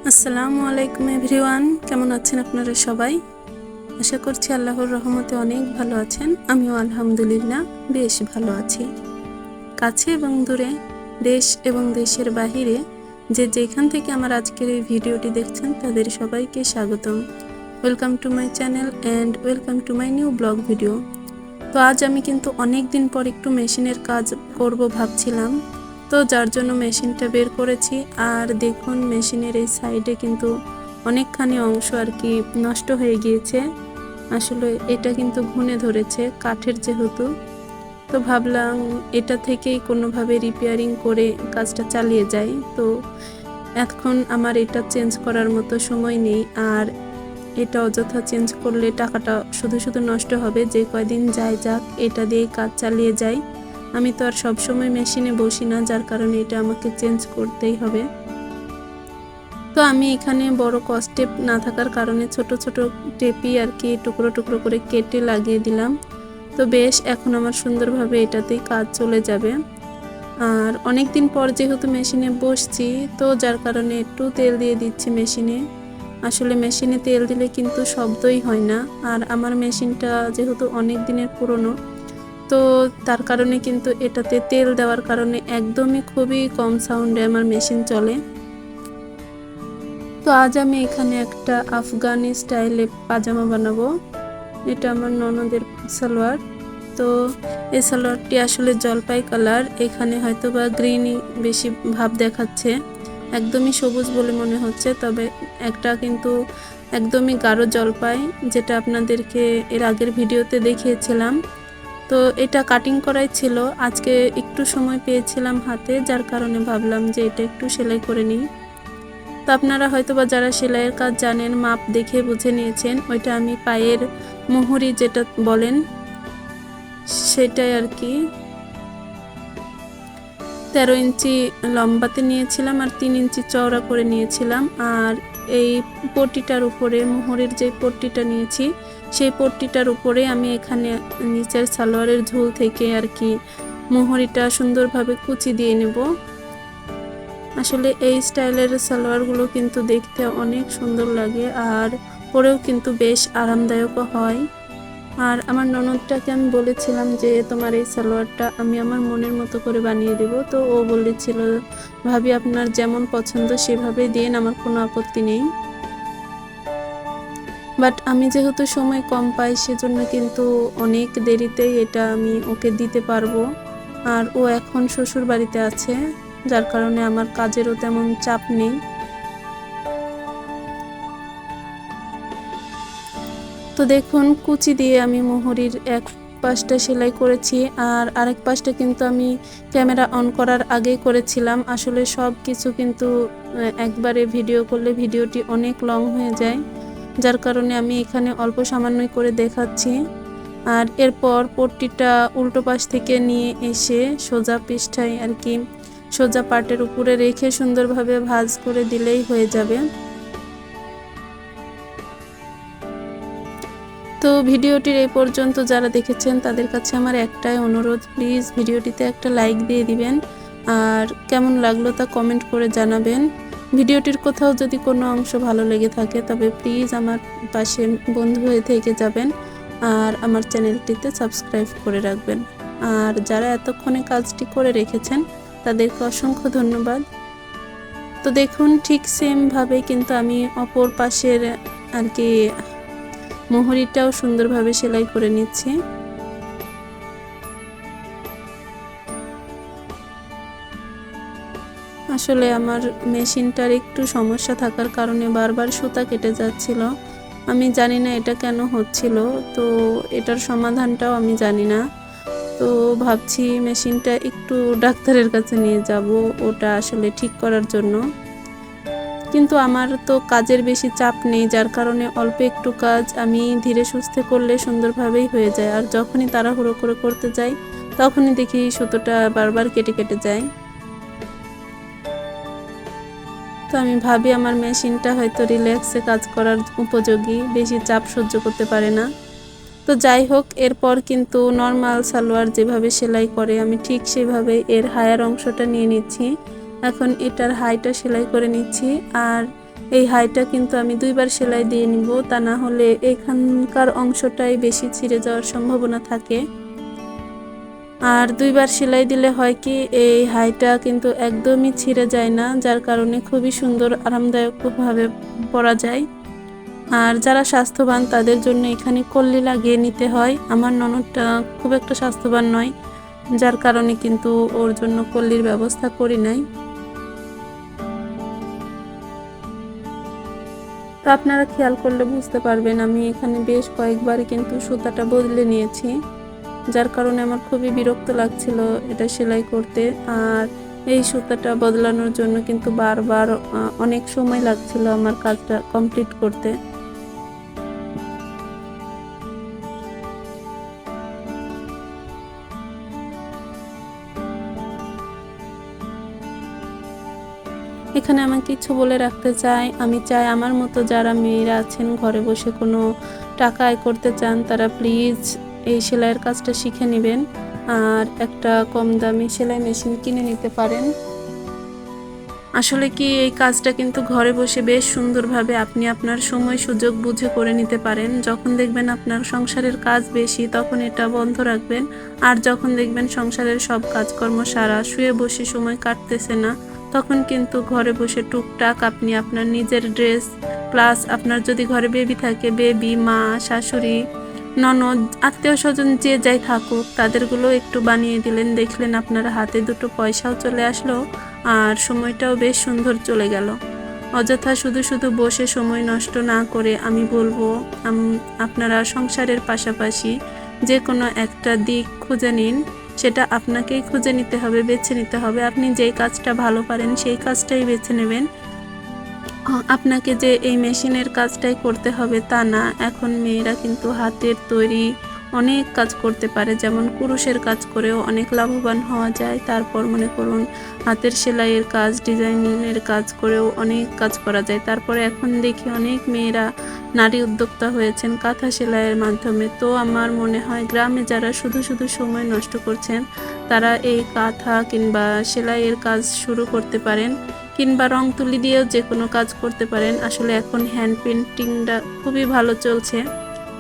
আসসালামু আলাইকুম এভরিওয়ান, কেমন আছেন আপনারা সবাই? আশা করছি আল্লাহর রহমতে অনেক ভালো আছেন। আমিও আলহামদুলিল্লাহ বেশ ভালো আছি। কাছে এবং দূরে, দেশ এবং দেশের বাহিরে যে যেখান থেকে আমার আজকের এই ভিডিওটি দেখছেন তাদের সবাইকে স্বাগতম। Welcome to my channel and welcome to my new blog video. তো আজ আমি কিন্তু অনেক দিন পর একটু মেশিনের কাজ করব ভাবছিলাম, তো যার জন্য মেশিনটা বের করেছি। আর দেখুন মেশিনের এই সাইডে কিন্তু অনেকখানি অংশ আর কি নষ্ট হয়ে গিয়েছে। আসলে এটা কিন্তু ঘুণে ধরেছে কাঠের যেহেতু, তো ভাবলাম এটা থেকেই কোনোভাবে রিপেয়ারিং করে কাজটা চালিয়ে যাই। তো এখন আমার এটা চেঞ্জ করার মতো সময় নেই, আর এটা অযথা চেঞ্জ করলে টাকাটা শুধু শুধু নষ্ট হবে। যে কয়দিন যায় যাক, এটা দিয়েই কাজ চালিয়ে যাই। আমি তো আর সবসময় মেশিনে বসি না, যার কারণে এটা আমাকে চেঞ্জ করতেই হবে। তো আমি এখানে বড় কস্টেপ না থাকার কারণে ছোট ছোট টেপি আর কি টুকরো টুকরো করে কেটে লাগিয়ে দিলাম। তো বেশ এখন আমার সুন্দরভাবে এটাতেই কাজ চলে যাবে। আর অনেক দিন পর যেহেতু মেশিনে বসছি, তো যার কারণে একটু তেল দিয়ে দিচ্ছি মেশিনে। আসলে মেশিনে তেল দিলে কিন্তু শব্দই হয় না, আর আমার মেশিনটা যেহেতু অনেক দিনের পুরনো, তো তার কারণে কিন্তু এটাতে তেল দেওয়ার কারণে একদমই খুবই কম সাউন্ডে আমার মেশিন চলে। তো আজ আমি এখানে একটা আফগানি স্টাইলে পাজামা বানাবো। এটা আমার ননদের সালোয়ার। তো এই সালোয়ারটি আসলে জলপাই কালার, এখানে হয়তো বা গ্রিনই বেশি ভাব দেখাচ্ছে, একদমই সবুজ বলে মনে হচ্ছে, তবে একটা কিন্তু একদমই গাঢ় জলপাই, যেটা আপনাদেরকে এর আগের ভিডিওতে দেখিয়েছিলাম। তো এটা কাটিং করাই ছিল, আজকে একটু সময় পেয়েছিলাম হাতে, যার কারণে ভাবলাম যে এটা একটু সেলাই করে নিই। তো আপনারা হয়তো বা যারা সেলাইয়ের কাজ জানেন মাপ দেখে বুঝে নিয়েছেন, ওইটা আমি পায়ের মোহরি যেটা বলেন সেটাই আর কি 13 ইঞ্চি লম্বাতে নিয়েছিলাম আর 3 ইঞ্চি চওড়া করে নিয়েছিলাম। আর এই পট্টিটার উপরে মোহরের যে পট্টিটা নিয়েছি, সেই পট্টিটার উপরে আমি এখানে নিচের সালোয়ারের ঝুল থেকে আর কি মোহরিটা সুন্দরভাবে কুচি দিয়ে নেব। আসলে এই স্টাইলের সালোয়ারগুলো কিন্তু দেখতে অনেক সুন্দর লাগে, আর পরেও কিন্তু বেশ আরামদায়কও হয়। আর আমার ননদটাকে আমি বলেছিলাম যে তোমার এই সালোয়ারটা আমি আমার মনের মতো করে বানিয়ে দেব। তো ও বলেছিল, ভাবি আপনার যেমন পছন্দ সেভাবেই দিন, আমার কোনো আপত্তি নেই। বাট আমি যেহেতু সময় কম পাই, সেজন্য কিন্তু অনেক দেরিতেই এটা আমি ওকে দিতে পারবো। আর ও এখন শ্বশুর বাড়িতে আছে, যার কারণে আমার কাজেরও তেমন চাপ নেই। তো দেখুন কুচি দিয়ে আমি মোহরির এক পাশটা সেলাই করেছি, আর আরেক পাশটা কিন্তু আমি ক্যামেরা অন করার আগেই করেছিলাম। আসলে সব কিছু কিন্তু একবারে ভিডিও করলে ভিডিওটি অনেক লং হয়ে যায়, যার কারণে আমি এখানে অল্প সামান্যই করে দেখাচ্ছি। আর এরপর পট্টিটা উল্টো পাশ থেকে নিয়ে এসে সোজা পৃষ্ঠায় আর কি সোজা পার্টের উপরে রেখে সুন্দরভাবে ভাঁজ করে দিলেই হয়ে যাবে। তো ভিডিওটির এই পর্যন্ত যারা দেখেছেন তাদের কাছে আমার একটাই অনুরোধ, প্লিজ ভিডিওটিতে একটা লাইক দিয়ে দিবেন, আর কেমন লাগলো তা কমেন্ট করে জানাবেন। ভিডিওটির কোথাও যদি কোনো অংশ ভালো লেগে থাকে তবে প্লিজ আমার পাশে বন্ধু হয়ে থেকে যাবেন, আর আমার চ্যানেলটিতে সাবস্ক্রাইব করে রাখবেন। আর যারা এতক্ষণে কাজটি করে রেখেছেন তাদেরকে অসংখ্য ধন্যবাদ। তো দেখুন ঠিক সেমভাবে কিন্তু আমি অপর পাশের আর কি মোহরিটাও সুন্দরভাবে সেলাই করে নিচ্ছি। আসলে আমার মেশিনটার একটু সমস্যা থাকার কারণে বারবার সুতা কেটে যাচ্ছিল। আমি জানি না এটা কেন হচ্ছিল, তো এটার সমাধানটাও আমি জানি না। তো ভাবছি মেশিনটা একটু ডাক্তারের কাছে নিয়ে যাব ওটা আসলে ঠিক করার জন্য। কিন্তু আমার তো কাজের বেশি চাপ নেই, যার কারণে অল্প একটু কাজ আমি ধীরে সুস্থে করলে সুন্দরভাবেই হয়ে যায়। আর যখনই তাড়াহুড়ো করে করতে যাই তখনই দেখি সুতোটা বারবার কেটে কেটে যায়। তো আমি ভাবি আমার মেশিনটা হয়তো রিল্যাক্সে কাজ করার উপযোগী, বেশি চাপ সহ্য করতে পারে না। তো যাই হোক, এরপর কিন্তু নর্মাল সালোয়ার যেভাবে সেলাই করে আমি ঠিক সেভাবে এর হায়ার অংশটা নিয়ে নিচ্ছি। এখন এটার হাইটা সেলাই করে নিচ্ছি, আর এই হাইটা কিন্তু আমি 2বার সেলাই দিয়ে নিব, তা না হলে এখানকার অংশটাই বেশি ছিঁড়ে যাওয়ার সম্ভাবনা থাকে। আর 2বার সেলাই দিলে হয় কি এই হাইটা কিন্তু একদমই ছিঁড়ে যায় না, যার কারণে খুবই সুন্দর আরামদায়কভাবে পরা যায়। আর যারা স্বাস্থ্যবান তাদের জন্য এখানে কল্লি লাগিয়ে নিতে হয়। আমার ননদটা খুব একটা স্বাস্থ্যবান নয়, যার কারণে কিন্তু ওর জন্য কল্লির ব্যবস্থা করি নাই। তো আপনারা খেয়াল করলে বুঝতে পারবেন আমি এখানে বেশ কয়েকবার কিন্তু সুতাটা বদলে নিয়েছি, যার কারণে আমার খুবই বিরক্ত লাগছিল এটা সেলাই করতে। আর এই সুতাটা বদলানোর জন্য কিন্তু বারবার অনেক সময় লাগছিল আমার কাজটা কমপ্লিট করতে। এখানে আমি কিছু বলে রাখতে চাই, আমি চাই আমার মতো যারা মেয়েরা আছেন ঘরে বসে কোনো টাকা আয় করতে চান তারা প্লিজ এই সেলাইয়ের কাজটা শিখে নেবেন আর একটা কম দামি সেলাই মেশিন কিনে নিতে পারেন। আসলে কি এই কাজটা কিন্তু ঘরে বসে বেশ সুন্দরভাবে আপনি আপনার সময় সুযোগ বুঝে করে নিতে পারেন। যখন দেখবেন আপনার সংসারের কাজ বেশি তখন এটা বন্ধ রাখবেন, আর যখন দেখবেন সংসারের সব কাজকর্ম সারা শুয়ে বসে সময় কাটতেছে না তখন কিন্তু ঘরে বসে টুকটাক আপনি আপনার নিজের ড্রেস প্লাস আপনার যদি ঘরে বেবি থাকে বেবি, মা, শাশুড়ি, ননদ, আত্মীয় স্বজন যে যাই থাকুক তাদেরগুলো একটু বানিয়ে দিলেন, দেখলেন আপনার হাতে দুটো পয়সাও চলে আসলো আর সময়টাও বেশ সুন্দর চলে গেল। অযথা শুধু শুধু বসে সময় নষ্ট না করে আমি বলবো আপনারা সংসারের পাশাপাশি যে কোনো একটা দিক খুঁজে নিন, সেটা আপনাকেই খুঁজে নিতে হবে, বেছে নিতে হবে। আপনি যেই কাজটা ভালো পারেন সেই কাজটাই বেছে নেবেন। আপনাকে যে এই মেশিনের কাজটাই করতে হবে তা না, এখন মেয়েরা কিন্তু হাতের তৈরি অনেক কাজ করতে পারে, যেমন কুরুশের কাজ করেও অনেক লাভবান হওয়া যায়। তারপর মনে করুন হাতের সেলাইয়ের কাজ, ডিজাইনের কাজ করেও অনেক কাজ করা যায়। তারপরে এখন দেখি অনেক মেয়েরা নারী উদ্যোক্তা হয়েছেন কাঁথা সেলাইয়ের মাধ্যমে। তো আমার মনে হয় গ্রামে যারা শুধু শুধু সময় নষ্ট করছেন তারা এই কাঁথা কিংবা সেলাইয়ের কাজ শুরু করতে পারেন, কিংবা রং তুলি দিয়েও যে কোনো কাজ করতে পারেন। আসলে এখন হ্যান্ড পেন্টিংটা খুবই ভালো চলছে,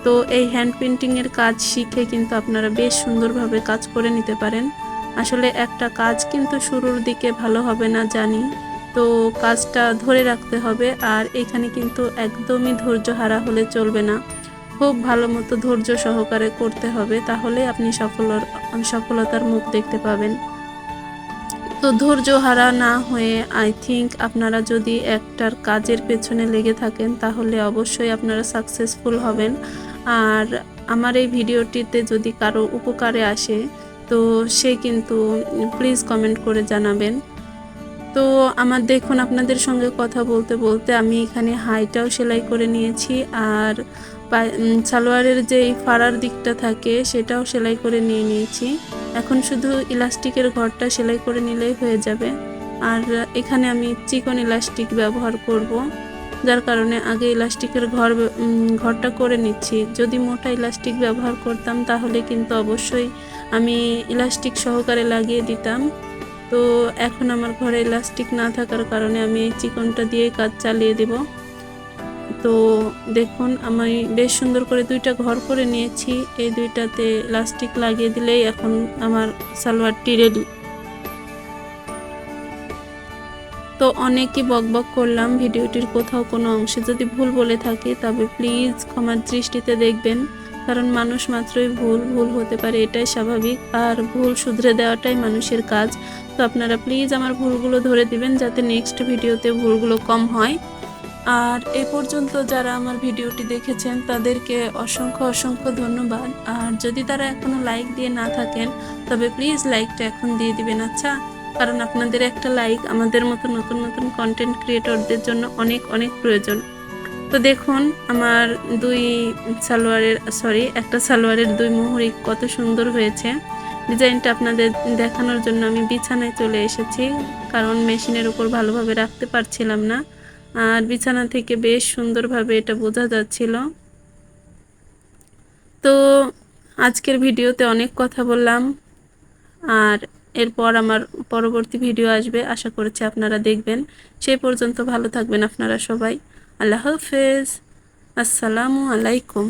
তো এই হ্যান্ড পেন্টিংয়ের কাজ শিখে কিন্তু আপনারা বেশ সুন্দরভাবে কাজ করে নিতে পারেন। আসলে একটা কাজ কিন্তু শুরুর দিকে ভালো হবে না জানি, তো কাজটা ধরে রাখতে হবে। আর এখানে কিন্তু একদমই ধৈর্য হারা হলে চলবে না, খুব ভালো মতো ধৈর্য সহকারে করতে হবে, তাহলে আপনি সফলতার মুখ দেখতে পাবেন। তো ধৈর্য হারা না হয়ে আই থিঙ্ক আপনারা যদি একটার কাজের পেছনে লেগে থাকেন তাহলে অবশ্যই আপনারা সাকসেসফুল হবেন। আর আমার এই ভিডিওটিতে যদি কারো উপকারে আসে তো সে কিন্তু প্লিজ কমেন্ট করে জানাবেন। তো আমার দেখুন আপনাদের সঙ্গে কথা বলতে বলতে আমি এখানে হাইটাও সেলাই করে নিয়েছি, আর সালোয়ারের যে ফাড়ার দিকটা থাকে সেটাও সেলাই করে নিয়েছি। এখন শুধু ইলাস্টিকের ঘরটা সেলাই করে নিলেই হয়ে যাবে। আর এখানে আমি চিকন ইলাস্টিক ব্যবহার করব, যার কারণে আগে ইলাস্টিকের ঘরটা করে নিচ্ছি। যদি মোটা ইলাস্টিক ব্যবহার করতাম তাহলে কিন্তু অবশ্যই আমি ইলাস্টিক সহকারে লাগিয়ে দিতাম। তো এখন আমার ঘরে ইলাস্টিক না থাকার কারণে আমি এই চিকনটা দিয়ে কাজ চালিয়ে দেব। তো দেখুন আমি বেশ সুন্দর করে 2টা ঘর করে নিয়েছি, এই 2টাতে ইলাস্টিক লাগিয়ে দিলেই এখন আমার সালোয়ারটি রেডি। তো অনেকই বকবক করলাম, ভিডিওটির কোথাও কোনো অংশে যদি ভুল বলে থাকি তবে প্লিজ ক্ষমার দৃষ্টিতে দেখবেন, কারণ মানুষ মাত্রই ভুল হতে পারে, এটাই স্বাভাবিক। আর ভুল শুধরে দেওয়াটাই মানুষের কাজ। তো আপনারা প্লিজ আমার ভুলগুলো ধরে দিবেন যাতে নেক্সট ভিডিওতে ভুলগুলো কম হয়। আর এ পর্যন্ত যারা আমার ভিডিওটি দেখেছেন তাদেরকে অসংখ্য ধন্যবাদ। আর যদি তারা এখনো লাইক দিয়ে না থাকেন তবে প্লিজ লাইকটা এখন দিয়ে দিবেন, আচ্ছা? কারণ আপনাদের একটা লাইক আমাদের মতো নতুন নতুন কন্টেন্ট ক্রিয়েটরদের জন্য অনেক প্রয়োজন। তো দেখুন আমার একটা সালোয়ারের 2 মুহুরি কত সুন্দর হয়েছে। ডিজাইনটা আপনাদের দেখানোর জন্য আমি বিছানায় চলে এসেছি, কারণ মেশিনের উপর ভালোভাবে রাখতে পারছিলাম না, আর বিছানা থেকে বেশ সুন্দরভাবে এটা বোঝা যাচ্ছিল। তো আজকের ভিডিওতে অনেক কথা বললাম, আর এরপর আমার পরবর্তী ভিডিও আসবে, আশা করছি আপনারা দেখবেন। সেই পর্যন্ত ভালো থাকবেন আপনারা সবাই। আল্লাহ হাফেজ। আসসালামু আলাইকুম।